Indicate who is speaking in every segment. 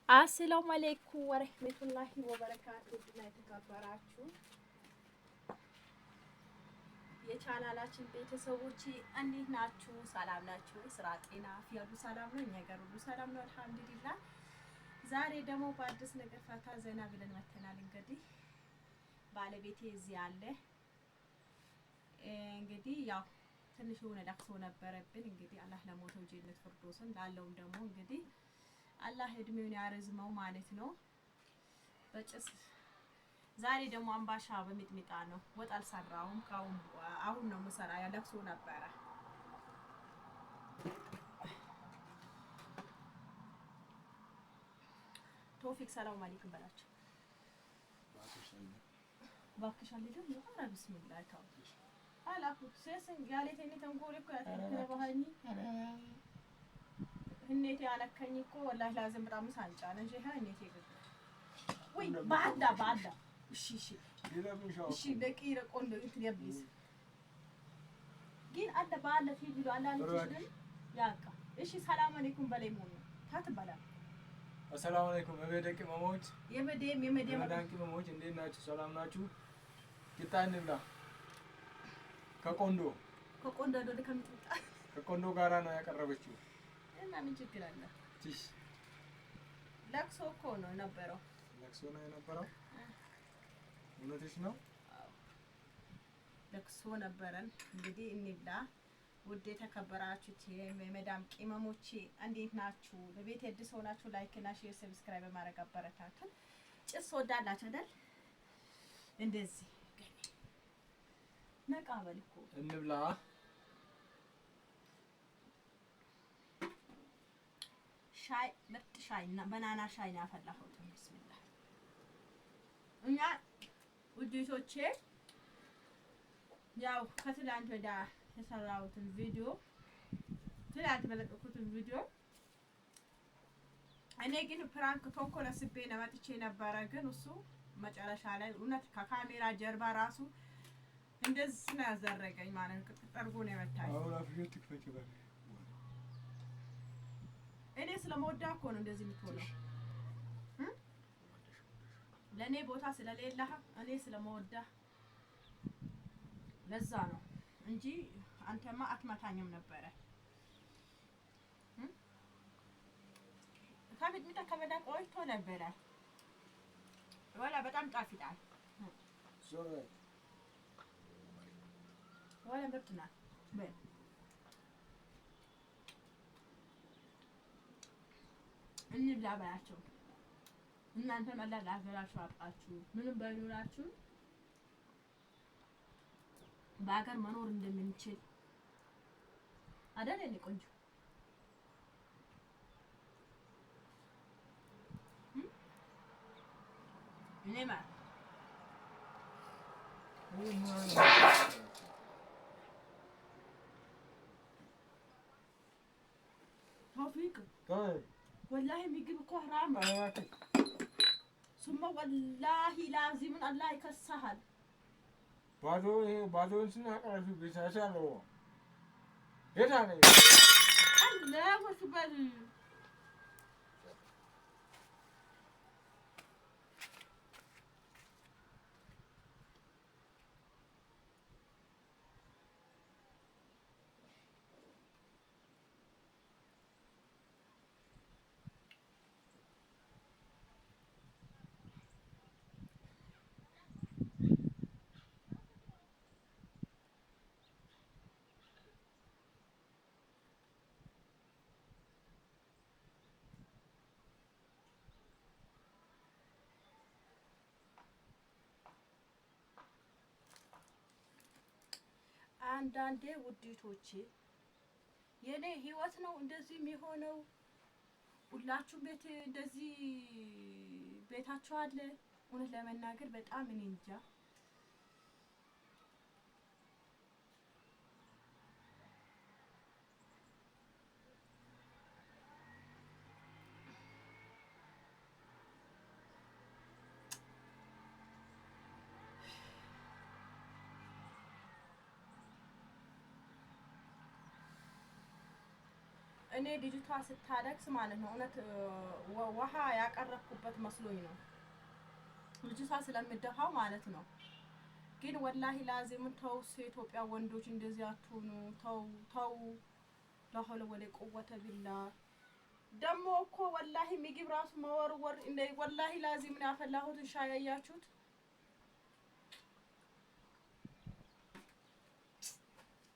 Speaker 1: አሰላሙ አለይኩም ወረህመቱላሂ ወበረካቱ። ድና የተከበራችሁ የቻናላችን ቤተሰቦች እንዴት ናችሁ? ሰላም ናችሁ? ስራ፣ ጤና፣ ሁሉ ሰላም ነው? እኛ ጋር ሁሉ ሰላም ነው አልሐምዱሊላህ። ዛሬ ደግሞ በአዲስ ነገር ፈታ ዘና ብለን መተናል። እንግዲህ ባለቤቴ እዚህ አለ። እንግዲህ ያው ትንሽ የሆነ ለቅሶ ነበረብን። እንግዲህ አላህ ለሞተው ጀነት ፍርዶስን ላለውም ደግሞ እንግዲህ አላህ እድሜውን ያረዝመው ማለት ነው። በጭስ ዛሬ ደግሞ አምባሻ በሚጥሚጣ ነው። ወጥ አልሰራሁም። አሁን ነው መሰራ ያለቅሶ ነበረ። ቶፊክ ሰላም አለይኩም በላቸው። ባክሻል ደግሞ ኧረ ቢስሚላህ ታው አላኩ ሴሰን ያለተኝ ተንኮል እኮ ያተባሃኒ እኔቴ አለከኝ እኮ ወላሂ ላዝም በጣም ሳንጫነ እንጂ እኔቴ ገብ ወይ ባዳ እሺ ደቂረ ቆንጆ እንትያብሊስ ግን አለ ባለ ፊልም አለ አንቺ ያቃ እሺ ሰላም አለይኩም በላይ ሞኝ ታትባላ
Speaker 2: አሰላሙ አለይኩም በበደቂ መሞች
Speaker 1: የመደም
Speaker 2: ዳንቂ መሞች እንዴት ናችሁ? ሰላም ናችሁ? ቂጣንላ ከቆንዶ
Speaker 1: ወደ ከምጥጣ
Speaker 2: ከቆንዶ ጋራ ነው ያቀረበችው።
Speaker 1: እና ምን ችግር አለ?
Speaker 2: ትሽ
Speaker 1: ለቅሶ እኮ ነው የነበረው።
Speaker 2: ለቅሶ ነው የነበረው። እውነትሽ ነው።
Speaker 1: ለቅሶ ነበረን። እንግዲህ እንብላ። ውድ የተከበራችሁ የመዳም ቅመሞቼ እንዴት ናችሁ? ለቤት አዲስ ሆናችሁ ላይክ እና ሼር ሰብስክራይብ በማድረግ አበረታቱን። ጭስ ወዳላችሁ አይደል? እንደዚህ ነቃ በል እኮ
Speaker 2: እንብላ።
Speaker 1: ሻይ ምርጥ ሻይ እና ባናና ሻይ ነው ያፈላሁት። ቢስሚላህ እኛ ውዴቶቼ ያው ከትላንት ወዲያ የሰራሁትን ቪዲዮ ትላንት በለቀኩትን ቪዲዮ እኔ ግን ፕራንክ ተንኮል አስቤ ነው መጥቼ ነበረ። ግን እሱ መጨረሻ ላይ እውነት ከካሜራ ጀርባ ራሱ እንደዚህ ነው ያዘረገኝ ማለት ነው። ጠርጎ ነው የመታኝ።
Speaker 2: አሁን አፍሽን ትክፈች በል።
Speaker 1: እኔ ስለመወዳ እኮ ነው እንደዚህ የምትሆነው። ለኔ ቦታ ስለሌለህ እኔ ስለመወዳ ለዛ ነው እንጂ አንተማ አትመታኝም ነበረ። ከሚጥሚጣ ከበዳ ቆይቶ ነበረ። ወላ በጣም ጣፍጣል። ወላ ምርጥና በል እንብላ በላቸው። እናንተ መላ ለሀገራችሁ አብቃችሁ ምንም ባይኖራችሁ በሀገር መኖር እንደምንችል አይደል? እኔ ቆንጆ እኔ ማለት توفيق
Speaker 2: طيب
Speaker 1: والله ምግብ እኮ حرام ثم والله لازم الله يكسهل
Speaker 2: ባዶ ስናቀርብ ቢሳሳለው የታነ
Speaker 1: الله ወስበል አንዳንዴ ውዴቶቼ የኔ ህይወት ነው እንደዚህ የሚሆነው። ሁላችሁም ቤት እንደዚህ ቤታችሁ አለ። እውነት ለመናገር በጣም እኔ እንጃ እኔ ልጅቷ ስታለቅስ ማለት ነው እውነት ውሃ ያቀረብኩበት መስሎኝ ነው ልጅቷ ስለምደፋው ማለት ነው። ግን ወላሂ ላዚም ተው የኢትዮጵያ ወንዶች እንደዚህ አትሁኑ። ተው ለሆለ ወለ ቁወተ ቢላ ደሞ እኮ ወላሂ ምግብ ራሱ መወርወር እንደ ወላሂ ላዚም ነው ያፈላሁት ሻይ ያያችሁት።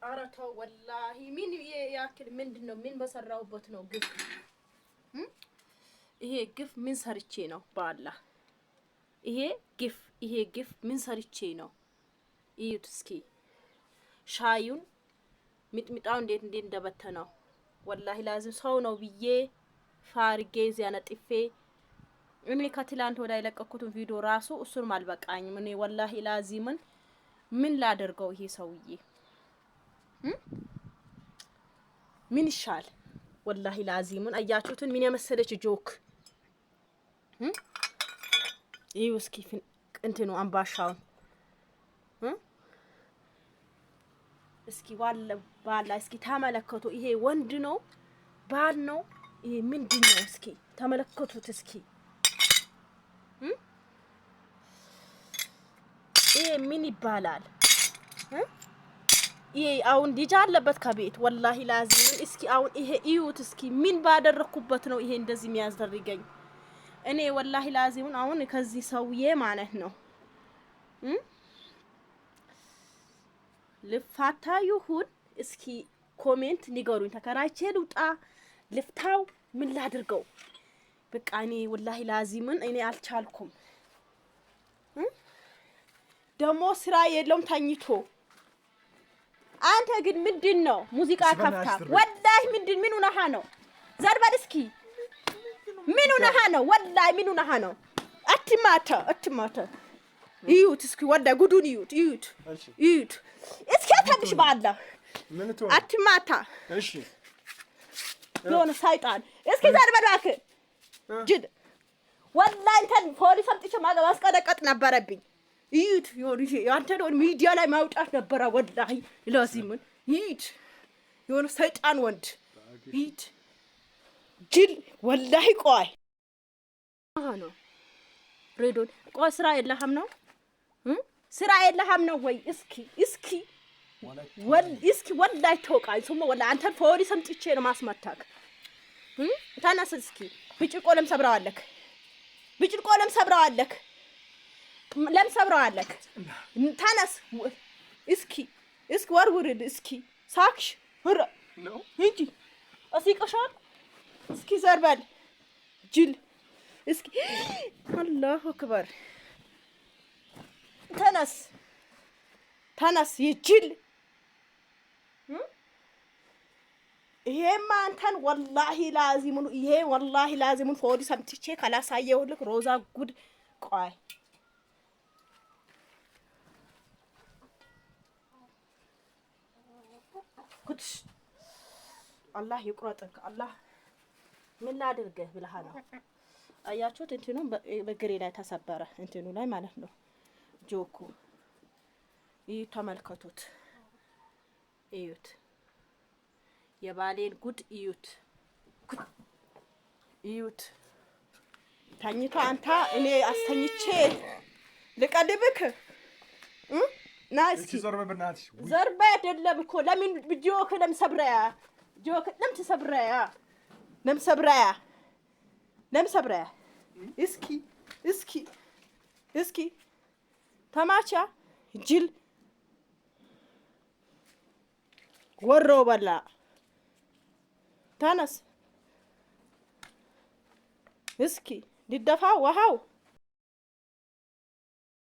Speaker 1: ኧረ ተው ወላሂ ምን ያክል ምንድነው ምን በሰራውበት ነው ግፍ ይሄ ግፍ ምን ሰርቼ ነው በአላህ ይሄ ግፍ ምን ሰርቼ ነው? እዩት እስኪ ሻዩን ሚጥሚጣው እንዴት እንደበተነው ወላሂ ላዚም ሰው ነው ብዬ ፋርጌ ዚያነጥፌ እኔ ከትላንት ወዳ የለቀኩትን ቪዲዮ ራሱ እሱን ማልበቃኝም። እኔ ወላሂ ላዚምን ምን ላደርገው ይሄ ሰውዬ ምን ይሻል? ወላሂ ላዚምን አያችሁትን ምን የመሰለች ጆክ ይኸው እስኪ እንትኑ አምባሻውን እስኪ ባላ እስኪ ተመለከቱ። ይሄ ወንድ ነው ባል ነው ይሄ ምንድነው? እስኪ ተመለከቱት እስኪ ይሄ ምን ይባላል? ይሄ አሁን ልጅ አለበት ከቤት ወላሂ ላዚም እስኪ አሁን ይሄ እዩት እስኪ ምን ባደረኩበት ነው ይሄ እንደዚህ የሚያስደርገኝ? እኔ ወላሂ ላዚም አሁን ከዚህ ሰውዬ ማለት ነው ልፋታ ይሁን እስኪ ኮሜንት ንገሩኝ። ተከራይቼ ልውጣ ልፍታው ምን ላድርገው? በቃ እኔ ወላሂ ላዚምን እኔ አልቻልኩም። ደሞ ስራ የለውም ተኝቶ። አንተ ግን ምንድነው ሙዚቃ ከፍታ? ወላሂ ምን ሆነህ ነው? ዘርበል እስኪ ምን ሆነህ ነው? ወላሂ ምን ሆነህ ነው? አትማታ እዩት እስኪ ወላሂ ጉዱን እዩት እስኪ አታድሽ በአላህ አትማታ።
Speaker 2: እሺ
Speaker 1: የሆነ ሰይጣን እስኪ ዘርበል እባክህ ጅል ወላሂ እንትን ፖሊስ አምጥቼ ማስቀጠቀጥ ነበረብኝ። እዩት ያንተ ነው ሚዲያ ላይ ማውጣት ነበረ ወላሂ ላዚምን እዩት የሆነ ሰይጣን ወንድ እዩት ጅል ወላሂ ቆይ ነው ሬዶን ቆይ ስራ የለህም ነው ስራ የለህም ነው ወይ? እስኪ ወላሂ ተወቃኝ ሱማ ወላሂ አንተ ፖሊስ አምጥቼ ነው ማስመታክ። ተነስ እስኪ ብጭቆ ለምሰብራዋለክ ተነስ እስኪ ወርውርድ እስኪ ሳክሽ ኧረ ነው እንጂ አሲቀሻል እስኪ ዘርበል ጅል እስኪ አላሁ አክበር ተነስ ይጅል ይሄማ አንተን ወላሂ ላዚሙን ፎዲ ሰምትቼ ካላሳየሁልክ ሮዛ ጉድ ቆይ ጉድ አላህ ይቁረጥክ። አላህ ምን ላድርግህ ብለህ ነው። አያችሁት እንትኑ በግሬ ላይ ተሰበረ እንትኑ ላይ ማለት ነው ጆኩ ይህ ተመልከቱት እዩት የባሌን ጉድ እዩት ተኝቶ አንተ እኔ አስተኝቼ ልቀልብክ ና እስኪ ዘርባ አይደለም እኮ ለምን ጆክ ለምሰብራያ እስኪ ተማቻ ጅል ወሮ በላ ተነስ እስኪ ሊደፋ ውሃው